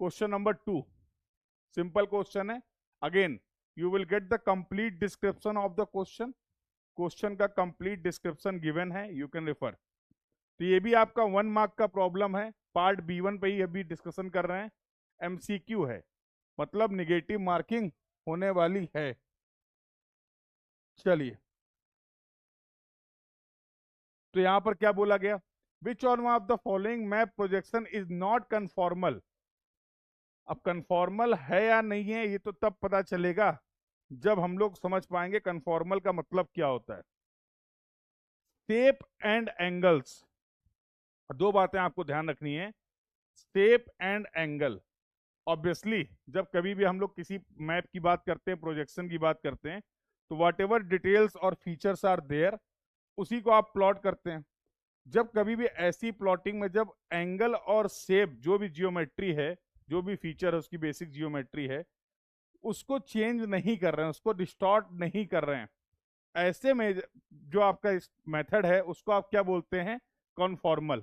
Question number 2 simple question है. Again you will get the complete description of the question. Question का complete description given है, you can refer. तो ये भी आपका 1 मार्क का प्रॉब्लम है. पार्ट B1 पे ही अभी डिस्कशन कर रहे हैं. MCQ है, मतलब निगेटिव मार्किंग होने वाली है. चलिए, तो यहां पर क्या बोला गया? Which one of the following map projection is not conformal. अब कन्फॉर्मल है या नहीं है ये तो तब पता चलेगा जब हम लोग समझ पाएंगे कन्फॉर्मल का मतलब क्या होता है. शेप एंड एंगल्स, दो बातें आपको ध्यान रखनी है. शेप एंड एंगल, ऑब्वियसली जब कभी भी हम लोग किसी मैप की बात करते हैं, प्रोजेक्शन की बात करते हैं, तो वॉट एवर डिटेल्स और फीचर्स आर देयर उसी को आप प्लॉट करते हैं. जब कभी भी ऐसी प्लॉटिंग में जब एंगल और शेप, जो भी जियोमेट्री है, जो भी फीचर है उसकी बेसिक जियोमेट्री है, उसको चेंज नहीं कर रहे हैं, उसको डिस्टॉर्ट नहीं कर रहे हैं, ऐसे में जो आपका इस मेथड है उसको आप क्या बोलते हैं? कॉन्फॉर्मल.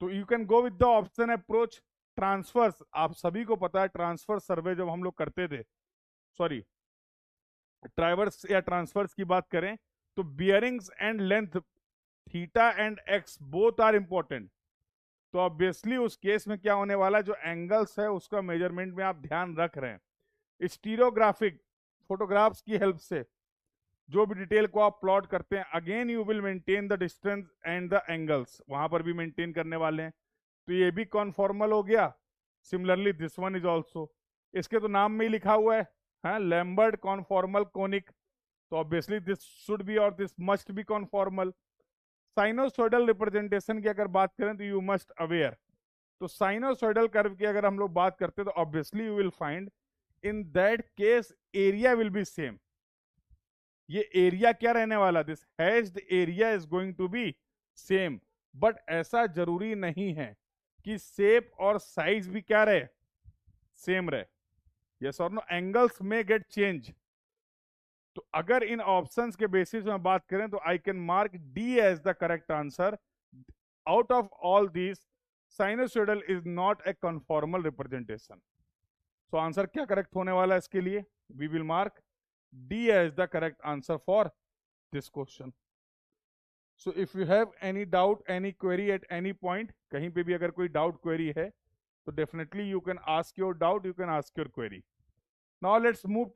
तो you can go with the option approach. Transfers, आप सभी को पता है ट्रांसफर सर्वे जब हम लोग करते थे, सॉरी ट्राइवर्स या ट्रांसफर्स की बात करें, तो bearings and length theta and X both are important. तो ऑब्वियसली उस केस में क्या होने वाला है, जो एंगल्स है उसका मेजरमेंट में आप ध्यान रख रहे हैं. स्टीरियोग्राफिक फोटोग्राफ्स की हेल्प से जो भी डिटेल को आप प्लॉट करते हैं, again you will maintain the distance and the angles, वहां पर भी मेंटेन करने वाले हैं. तो ये भी कॉन्फॉर्मल हो गया. Similarly this one is also, इसके तो नाम में ही लिखा हुआ है, हाँ, लैम्बर्ट कॉन्फॉर्मल कोनिक. तो ऑब्वियसली दिस शुड बी और this must be conformal. Sinusoidal representation की अगर बात करें तो यू मस्ट अवेयर. तो साइनोसॉइडल कर्व की अगर हम लोग बात करते हैं तो obviously you will find in that case area will be same. ये एरिया क्या रहने वाला? This hedged area is going to be same. But ऐसा जरूरी नहीं है कि शेप और साइज भी क्या रहे? सेम रहे. यस और नो, एंगल्स में गेट चेंज. तो अगर इन ऑप्शंस के बेसिस में बात करें तो I can mark D as the correct answer. Out of all this sinusoidal is not a conformal representation. So answer क्या करेक्ट होने वाला है इसके लिए? We will mark D as the correct answer for this question. So if you have any doubt, any query at any point, कहीं पे भी अगर कोई डाउट क्वेरी है तो definitely you can ask your doubt, you can ask your query. Now let's move